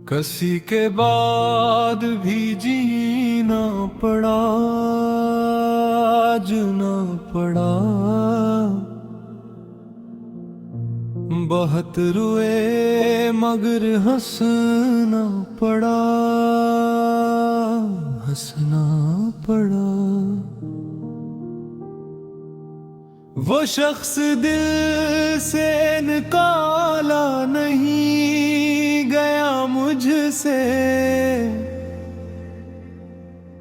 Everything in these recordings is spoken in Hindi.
कसी के बाद भी जीना पड़ा, जीना पड़ा। बहुत रोए मगर हंसना पड़ा, हंसना पड़ा। वो शख्स दिल से निकाला नहीं गया मुझसे,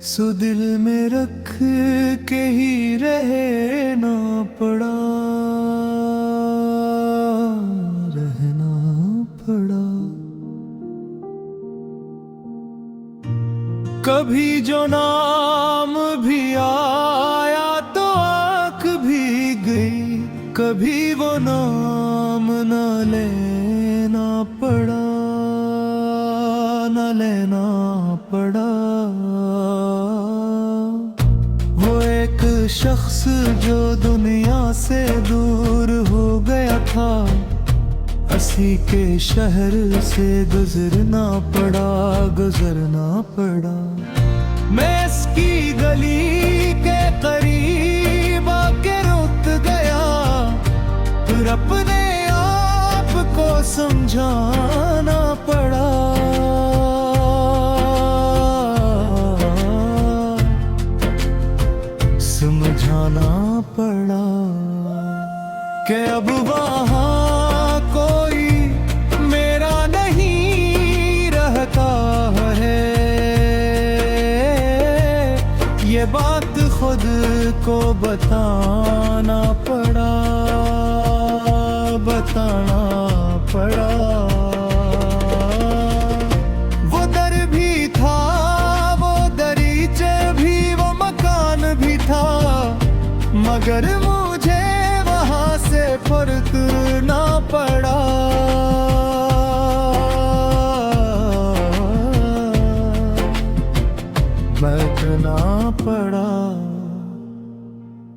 सो दिल में रख के ही रहना पड़ा, रहना पड़ा। कभी जो नाम भी आया तो आँख भी गई, कभी वो नाम न लेना पड़ा, न लेना पड़ा। वो एक शख्स जो दुनिया से दूर हो गया था, हंसी के शहर से गुजरना पड़ा, गुजरना पड़ा। मैं इसकी गली के करीब आके रुक गया, फिर अपने आप को समझाना पड़ा, समझाना पड़ा कि अब वहाँ कोई मेरा नहीं रहता है। ये बात खुद को बताना पड़ा, बताना पड़ा। वो दर भी था, वो दरीचे भी, वो मकान भी था, मगर मुझे वहां से फर्क ना पड़ा, बैठना पड़ा।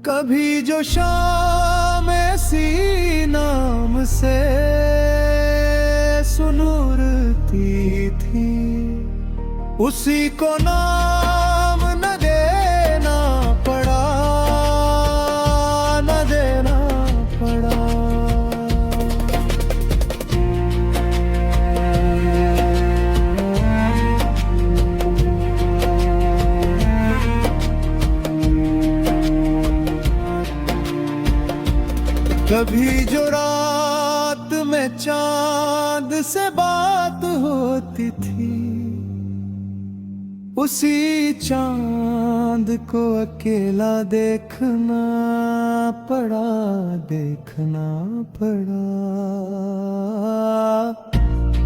कभी जो शाम ऐसी नाम से सुनूरती थी, उसी को नाम न देना पड़ा, न देना पड़ा। कभी जो रात में चांद से बात होती थी, उसी चांद को अकेला देखना पड़ा, देखना पड़ा।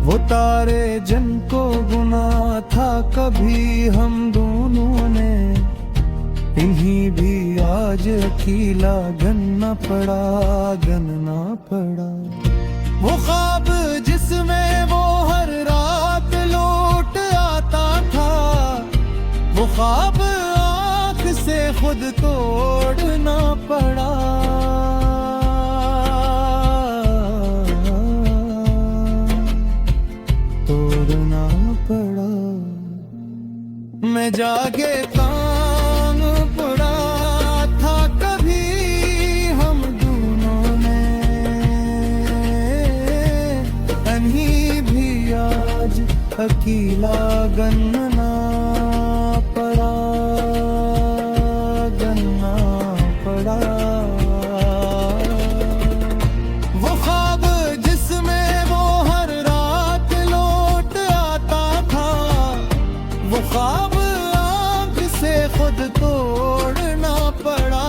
वो तारे जिनको गुना था कभी हम दोनों ने, इन्हीं भी आज अकेला गनना पड़ा, गनना पड़ा। वो ख्वाब जिसमें वो हर रात लौट आता था, वो ख्वाब आँख से खुद तोड़ना पड़ा, तोड़ना पड़ा। मैं जागे तांग पड़ा था कभी हम दोनों ने, कहीं भी आज अकेला गनना पड़ा, गनना पड़ा। वो ख्वाब जिसमें वो हर रात लौट आता था, वो ख्वाब आँख से खुद तोड़ना पड़ा,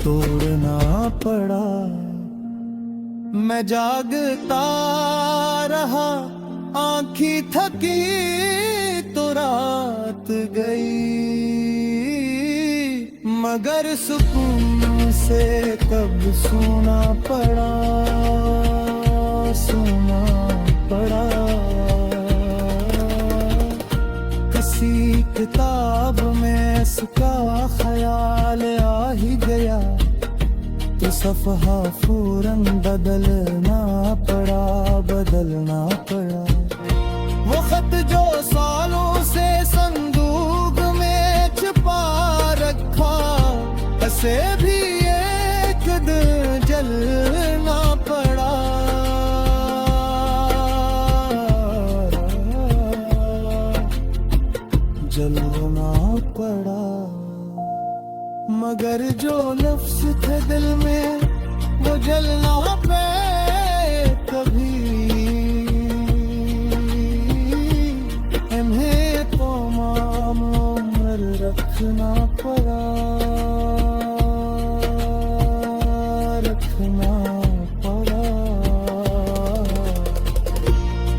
तोड़ना पड़ा। मैं जागता रहा, आँखी थकी तो रात गई, मगर सुकून से कब सोना पड़ा, सोना पड़ा। किसी किताब में इसका ख्याल आ ही गया, तो सफहा फौरन बदलना पड़ा। वो खत जो सालों से संदूक में छिपा रखा, ऐसे भी एक दिन जलना पड़ा। जलना पड़ा, मगर जो लफ्ज थे दिल में वो जलना पे कभी इन्हें तो उम्र रखना पड़ा।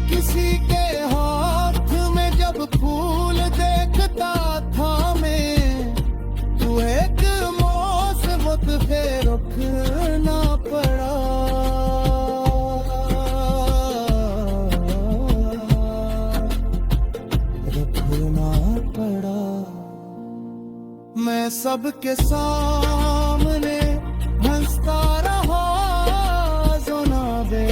किसी के हाथ में जब फूल देखता था मैं, तू एक मौसम पे रुकना पड़ा। मैं सबके सामने हंसता रहा ज़ुनाबे,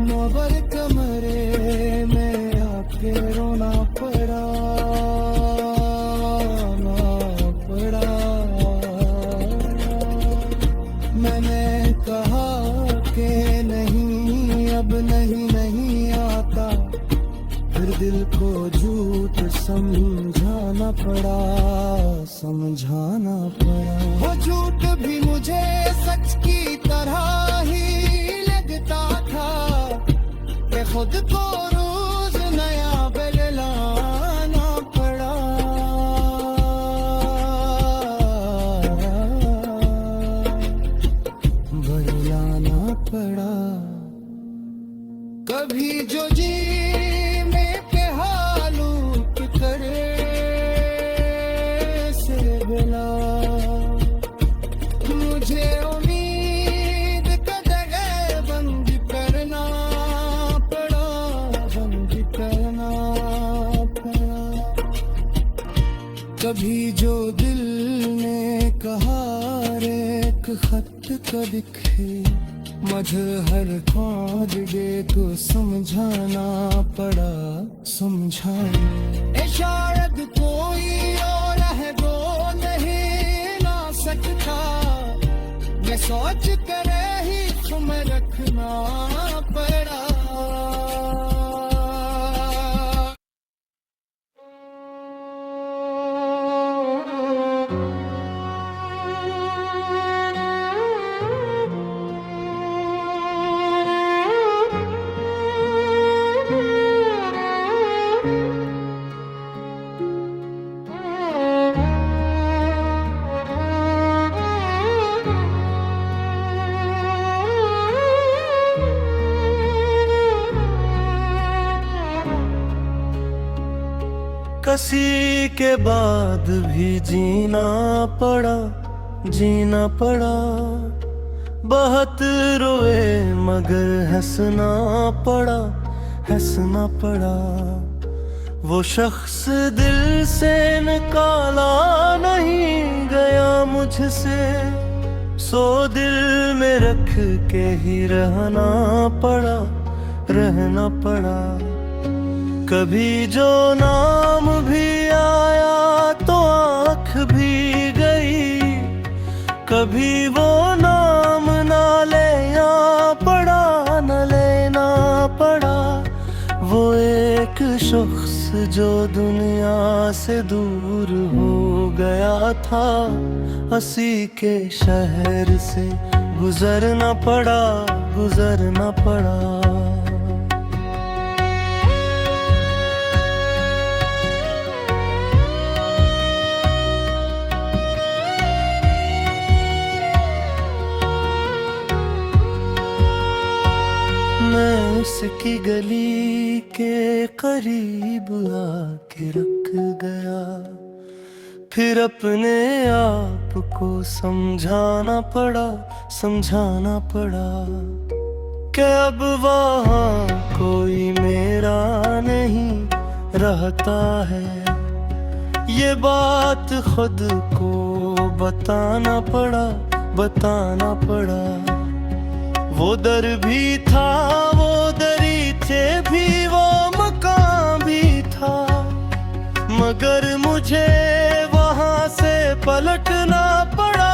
मगर कमरे में आके रोना पड़ा। मैंने कहा कि नहीं, अब नहीं आता, फिर दिल को झूठ समझाना पड़ा। वो झूठ भी मुझे सच की तरह ही लगता था कि खुद को रोज नया बदलाना पड़ा। कभी जो जी मुझे उम्मीद का जगह बंद करना पड़ा। कभी जो दिल ने कहा रे एक खत का दिखे, मजहर खोजे को समझाना पड़ा। शायद कोई और है वो नहीं ना सकता, मैं सोच कर ही तुम रखना पड़ा। कसी के बाद भी जीना पड़ा। बहुत रोए मगर हंसना पड़ा। वो शख्स दिल से निकाला नहीं गया मुझसे, सो दिल में रख के ही रहना पड़ा। कभी जो नाम भी आया तो आँख भी गई, कभी वो नाम ना लेना पड़ा। वो एक शख्स जो दुनिया से दूर हो गया था, हंसी के शहर से गुजरना पड़ा। मैं उसकी गली के करीब आके रुक गया, फिर अपने आप को समझाना पड़ा कि अब वहाँ कोई मेरा नहीं रहता है। ये बात खुद को बताना पड़ा, बताना पड़ा। वो दर भी था, वो दरीचे भी, वो मकान भी था, मगर मुझे वहां से पलटना पड़ा,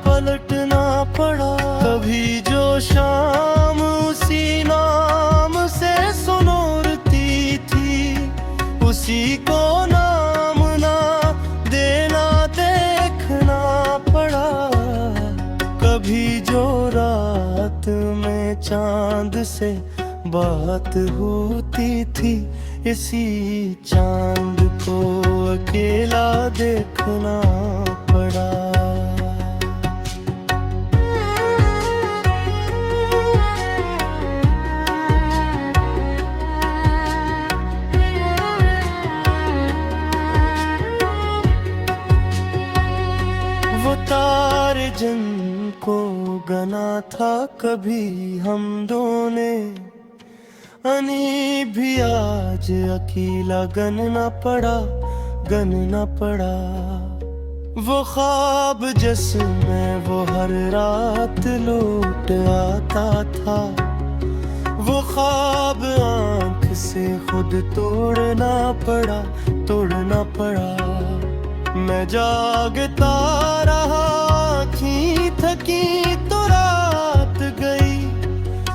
पलटना पड़ा। कभी जो शाम उसी नाम से सुनोरती थी, उसी को नाम ना देना देखना पड़ा। कभी जो रात में चांद से बात होती थी, इसी चांद को अकेला देखना पड़ा। वो तारे जिनको गना था कभी हम दोनों ने, अनी भी आज अकेला गनना पड़ा, गनना पड़ा। वो ख्वाब जिसमें वो हर रात लौट आता था, वो ख्वाब आंख से खुद तोड़ना पड़ा, तोड़ना पड़ा। मैं जागता रहा, आँखें थकी तो रात गई,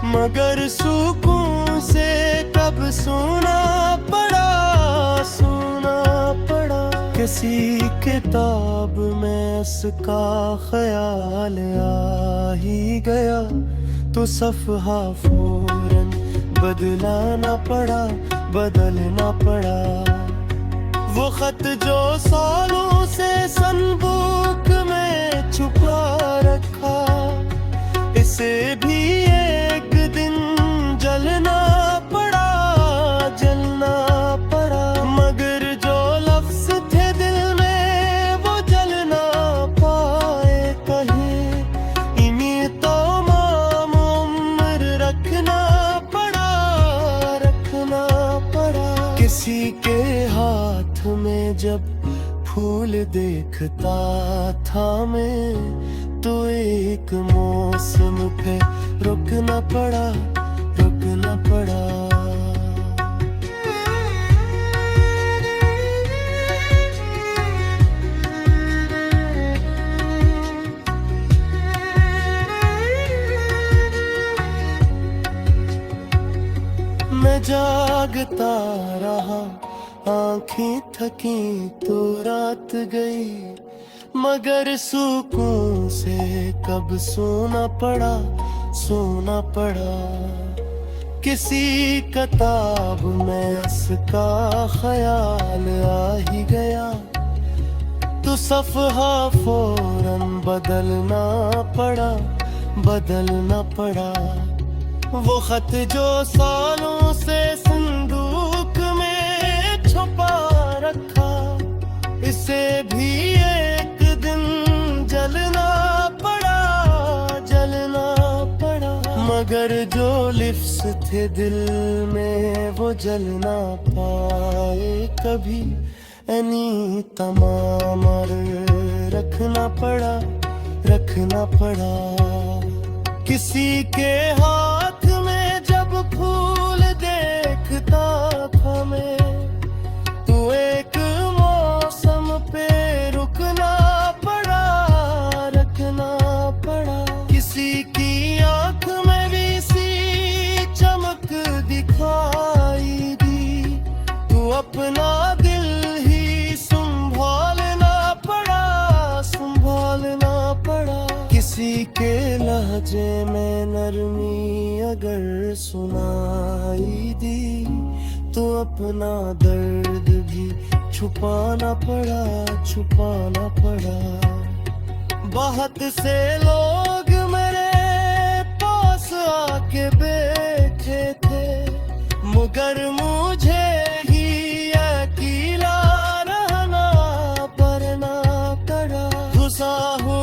मगर सुकून से कब सोना पड़ा, सोना पड़ा। किसी किताब में इसका ख्याल आ ही गया, तो सफ़हा फौरन बदलाना पड़ा, बदलना पड़ा। वो खत जो सालों से संदूक में छुपा रखा, इसे भी एक दिन जलना पड़ा, जलना पड़ा। मगर जो लफ्ज़ थे दिल में वो जल ना पाए कहीं, इन्हीं तो माम उम्र रखना पड़ा, रखना पड़ा। किसी के हाथ में जब फूल देखता था मैं, तो एक मौसम पे रुकना पड़ा, रुकना पड़ा। मैं जागता रहा, आँखें थकी तो रात गई, मगर सुकून से कब सोना पड़ा, सोना पड़ा। किसी किताब में इसका ख्याल आ ही गया, तो सफ़हा फौरन बदलना पड़ा, बदलना पड़ा। वो खत जो सालों से संदूक में छुपा रखा, इसे भी एक दिन जलना पड़ा, जलना पड़ा। मगर जो लिफ्स थे दिल में वो जल ना पाए कभी, यानी तमाम रखना पड़ा, रखना पड़ा। किसी के हाथ में जब फूल देखता था मैं, तो एक मौसम पे रुकना पड़ा, रखना पड़ा। किसी की आंख में भी सी चमक दिखाई दी, तो अपना दिल ही संभालना पड़ा, संभालना पड़ा। किसी के लहजे में नरमी अगर सुनाई दी, तो अपना दर्द भी छुपाना पड़ा, छुपाना पड़ा। बहुत से लोग मेरे पास आके बैठे थे, मगर मुझे ही अकेला रहना पड़ना पड़ा। घुसा हो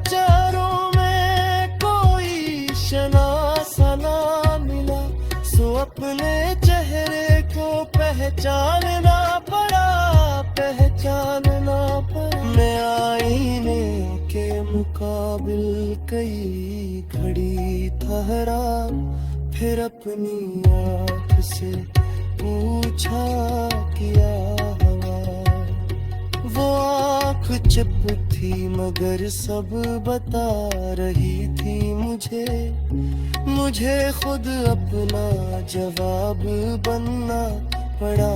चारों में कोई शनासा ना मिला, सो अपने चेहरे को पहचानना पड़ा, पहचानना पड़ा। मैं आईने कई घड़ी ठहरा, फिर अपनी आँख से पूछा किया हवा। वो आँख चुप थी मगर सब बता रही थी मुझे खुद अपना जवाब बनना पड़ा।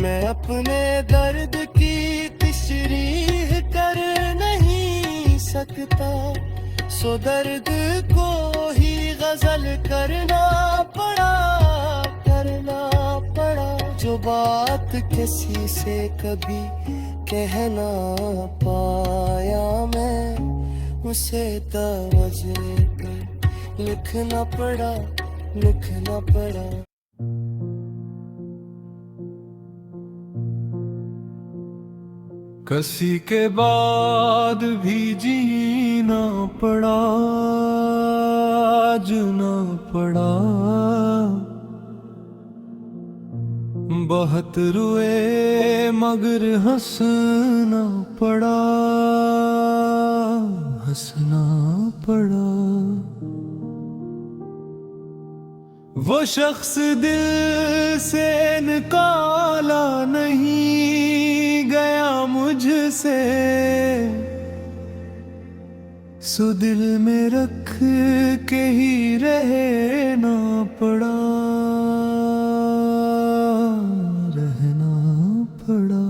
मैं अपने दर्द की तशरीह कर नहीं सकता, सो दर्द को ही गजल करना पड़ा। जो बात किसी से कभी कह ना पाया मैं, उसे तवज्जो कर लिखना पड़ा। किसी के बाद भी जीना पड़ा, जीना पड़ा। बहुत रोए मगर हंसना पड़ा, हंसना पड़ा। वो शख्स दिल से निकाला नहीं गया मुझसे, सो दिल में रख के ही रहना पड़ा, रहना पड़ा।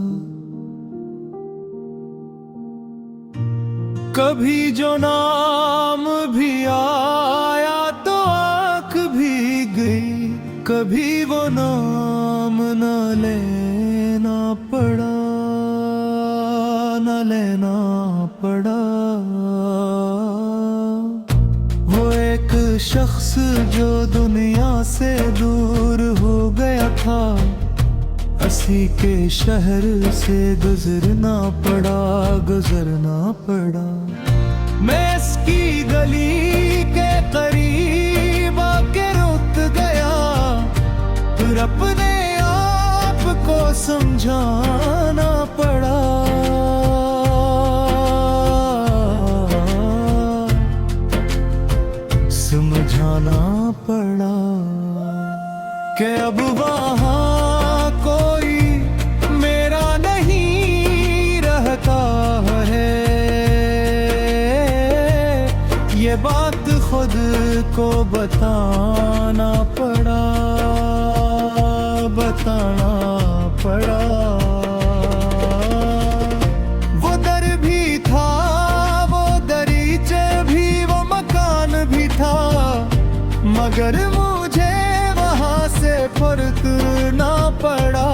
कभी जो नाम भी आया तो आँख भी गई, कभी वो नाम न लेना पड़ा, न लेना पड़ा। वो एक शख्स जो दुनिया से दूर हो गया था, हंसी के शहर से गुजरना पड़ा। मैं इसकी गली के करीब आके रुक गया, फिर अपने आप को समझाना पड़ा। समझाना पड़ा कि अब वहाँ कोई मेरा नहीं रहता है, ये बात खुद को बताना पड़ा, बताना पड़ा। वो दर भी था, वो दरीचे भी, वो मकान भी था, मगर मुझे वहां से फर्क ना पड़ा।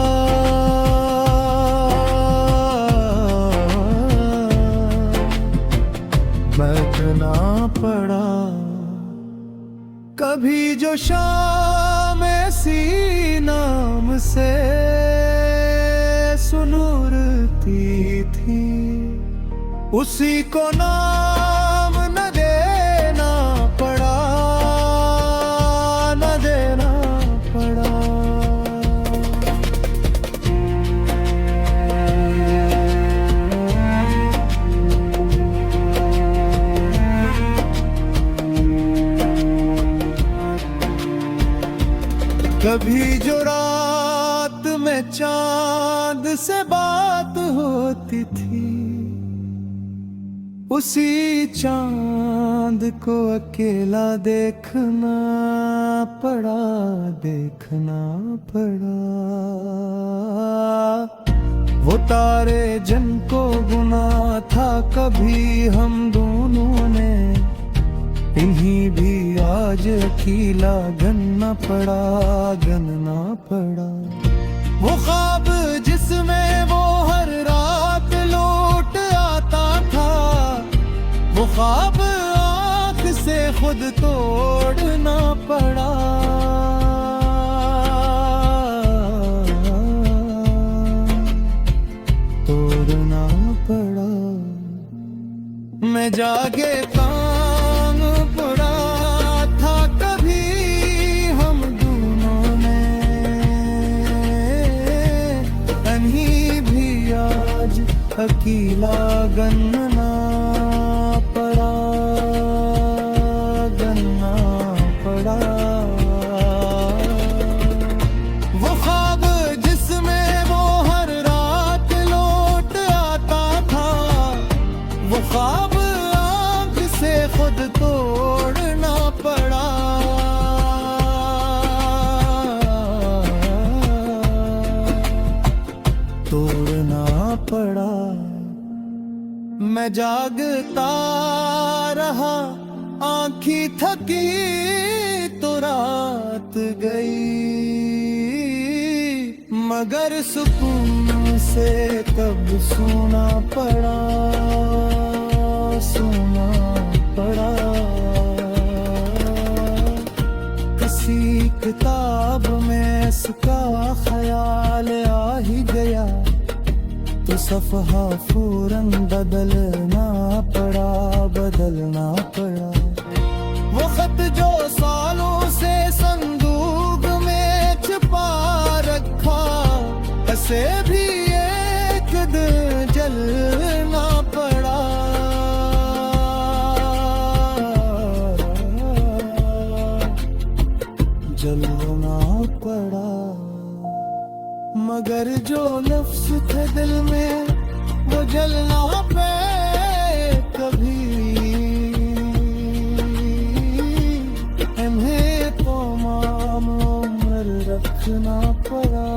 बैठना पड़ा। कभी जो शाम ऐसी नाम से सुनूरती थी, उसी को नाम न देना पड़ा, न देना पड़ा। कभी जो रात में चांद से बात होती थी, उसी चांद को अकेला देखना पड़ा, देखना पड़ा। वो तारे जिनको गुना था कभी हम दोनों ने, इन्हीं भी आज अकेला गनना पड़ा, गनना पड़ा। वो ख्वाब जिसमें वो हर रात लौट आता था, वो ख्वाब आँख से खुद तोड़ना पड़ा। तोड़ना पड़ा। मैं जागे काम पड़ा था कभी हम दोनों ने, अभी भी आज अकेला गनना मैं जागता रहा, आँखी थकी तो रात गई, मगर सुकून से तब सोना पड़ा, सोना पड़ा। किसी किताब में इसका ख्याल आ ही गया, तो सफ़हा फौरन बदलना पड़ा, बदलना पड़ा। वो खत जो सालों से संदूक में छुपा रखा, ऐसे भी एक दिन जलना पड़ा। जलना पड़ा, मगर जो लफ्ज़ थे दिल में वो जलना पे कभी, इन्हें तो माम उम्र रखना पड़ा,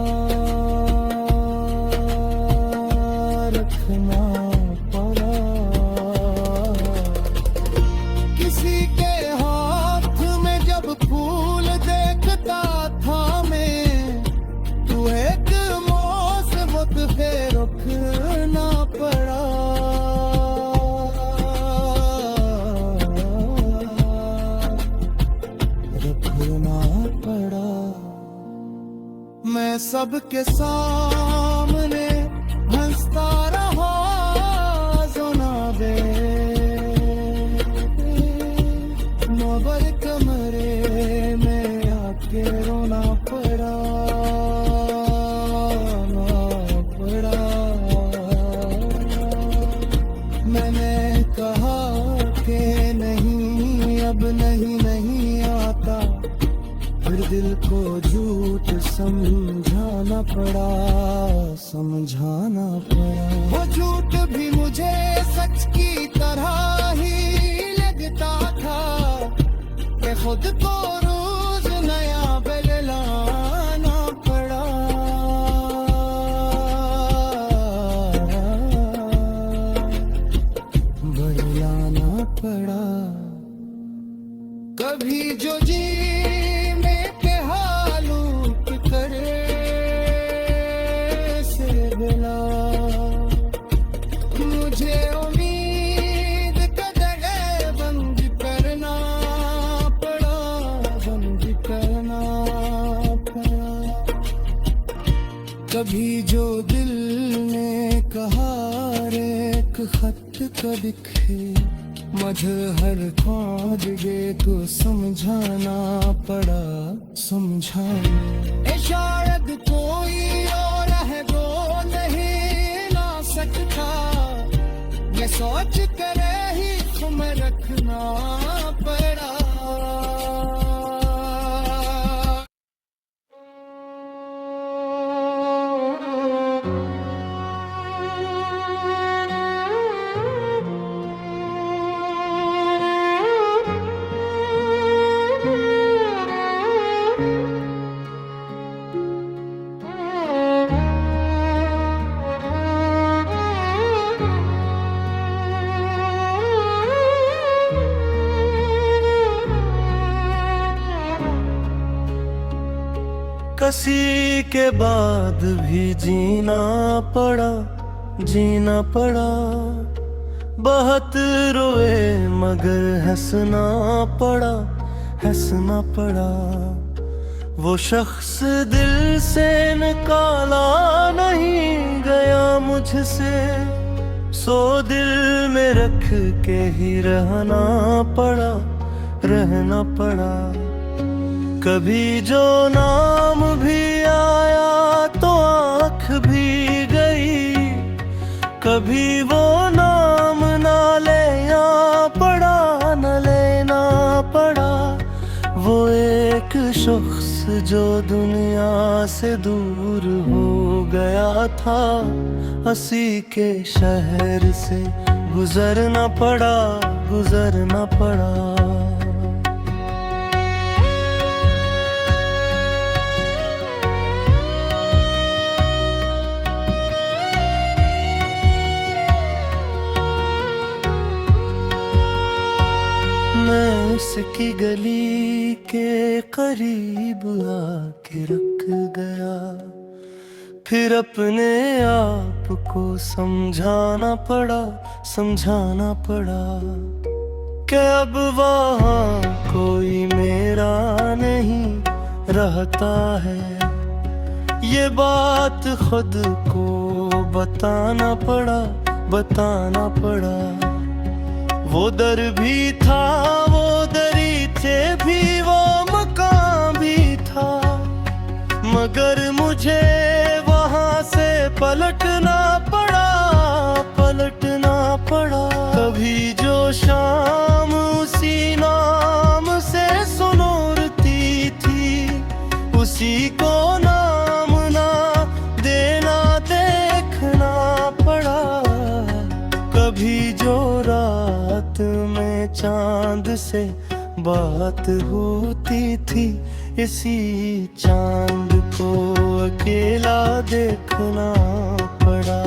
रखना पड़ा। किसी के हाथ में जब फूल देखता था मैं, तू एक वक्फे रुकना पड़ा। रुकना पड़ा। मैं सबके सामने हंसता रहा, ज़नाबे मगर कमरे में आके रोना पड़ा, मैंने कहा कि नहीं अब नहीं आता, फिर दिल को झूठ समझाना पड़ा, समझाना पड़ा। वो झूठ भी मुझे सच की तरह ही लगता था, कि खुद को रोज नया बदलाना पड़ा। बदलाना पड़ा। कभी जो जी में के हालूक करे से बिला, मुझे उम्मीद कदर बंद करना पड़ा, बंद करना पड़ा। कभी जो दिल ने कहा रे खत का दिखे, मजहर ख्वाजगे को समझाना पड़ा, समझाना। शायद कोई और है वो नहीं ना सकता, ये सोच करे ही तुम्हें रखना पड़ा। कसी के बाद भी जीना पड़ा, जीना पड़ा। बहुत रोए मगर हंसना पड़ा, हंसना पड़ा। वो शख्स दिल से निकाला नहीं गया मुझसे, सो दिल में रख के ही रहना पड़ा, रहना पड़ा। कभी जो नाम भी आया तो आँख भी गई, कभी वो नाम ना लेना पड़ा, न लेना पड़ा। वो एक शख्स जो दुनिया से दूर हो गया था, हंसी के शहर से गुजरना पड़ा, गुजरना पड़ा। की गली के करीब आके रुक गया, फिर अपने आप को समझाना पड़ा कि अब वहाँ कोई मेरा नहीं रहता है। ये बात खुद को बताना पड़ा। वो दर भी था, वो दरीचे भी, वो मकान भी था, मगर मुझे वहाँ से पलटना पड़ा। कभी जो शाम उसी नाम से सुनोरती थी, उसी को नाम ना देना देखना पड़ा। कभी जो रात में चांद से बात होती थी, इसी चांद को अकेला देखना पड़ा।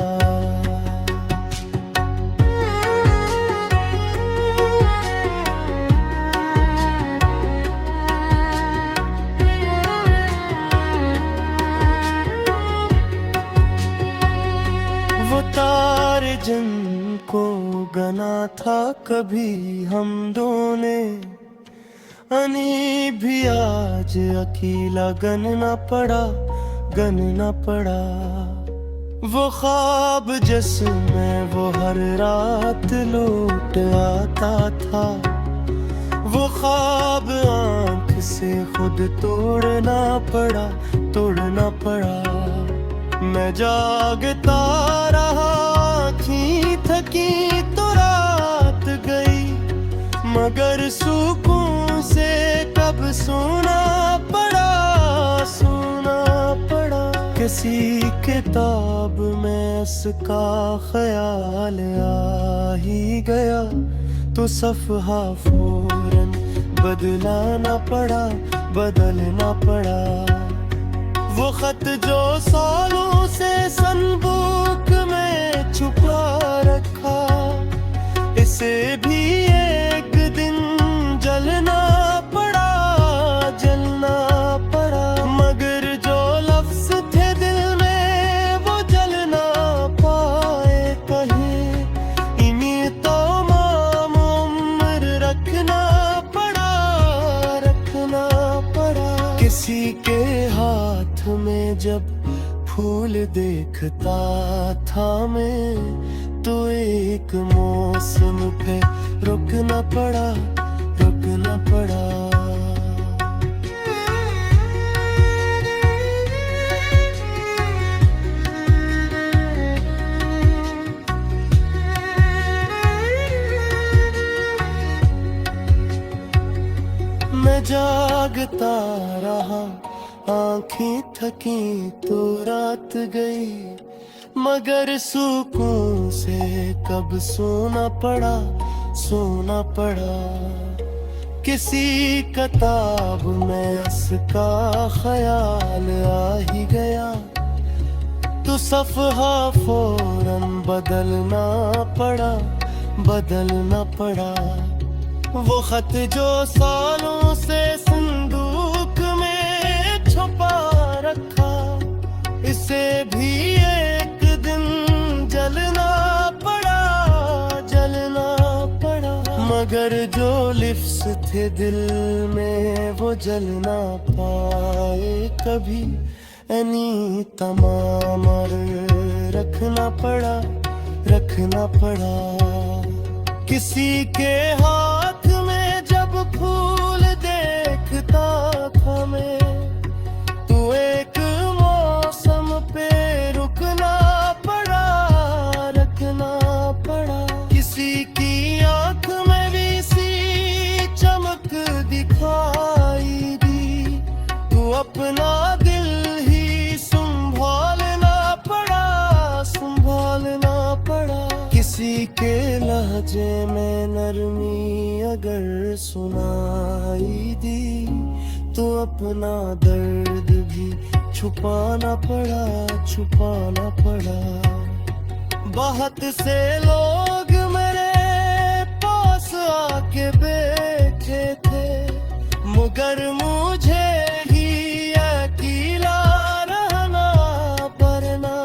वो तारे जिनको गना था कभी हम दोनों ने, अनी भी आज अकेला गनना पड़ा। वो ख्वाब जिसमें वो हर रात लौट आता था, वो ख्वाब आँख से खुद तोड़ना पड़ा। मैं जागता रहा, आँखें थकी तो रात गई, मगर सुकून से कब सोना पड़ा। किसी किताब में इसका ख्याल आ ही गया, तो सफ़हा फौरन बदलना पड़ा। वो खत जो सालों से संदूक में छुपा रखा, इसे भी एक दिन जलना पड़ा। मगर जो लफ्ज थे दिल में वो जल ना पाए कहीं, इन्हीं तो माम उम्र रखना पड़ा। किसी के हाथ में जब फूल देखता था मैं, तो एक मौसम पे रुकना पड़ा। मैं जागता रहा, आँखें थकी तो रात गई, मगर सुकून से कब सोना पड़ा। किसी किताब में इसका ख्याल आ ही गया, तो सफ़हा फौरन बदलना पड़ा। वो खत जो सालों से संदूक में छुपा रखा, इसे भी एक दिन जलना पड़ा। मगर जो लिफ्स थे दिल में वो जल ना पाए कभी, यानी तमाम रखना पड़ा। किसी के हाथ में जब फूल देखता था मैं, तो एक मौसम पे रुकना पड़ा। किसी की आंख में भी सी चमक दिखाई दी, तो अपना दिल ही संभालना पड़ा। किसी के लहजे में नरमी अगर सुनाई दी, तो अपना दर्द भी छुपाना पड़ा। बहुत से लोग मेरे पास आके बैठे थे, मगर मुझे ही अकेला रहना पड़ना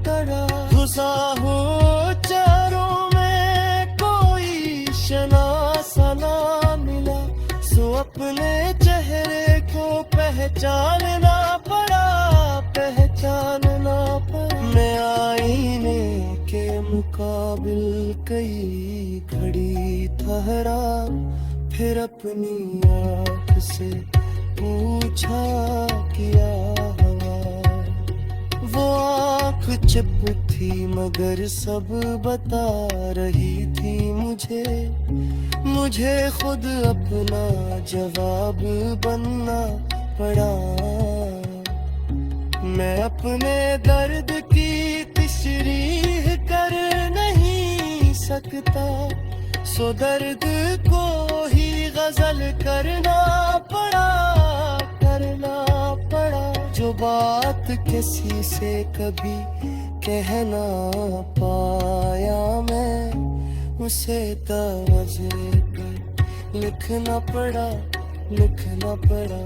पड़ा। घुसा हूँ चारों में, कोई शनासा ना मिला, सो अपने चेहरे को पहचानना पड़ा, पहचानना पड़ा। मैं आईने के मुकाबिल कई घड़ी ठहरा, फिर अपनी आँख से पूछा किया हवा। वो आँख चुप थी मगर सब बता रही थी मुझे, मुझे खुद अपना जवाब बनना पड़ा। मैं अपने दर्द की तशरीह कर नहीं सकता, सो दर्द को ही गजल करना पड़ा, करना पड़ा। जो बात किसी से कभी कहना पाया मैं, उसे तवज्जो कर लिखना पड़ा, लिखना पड़ा।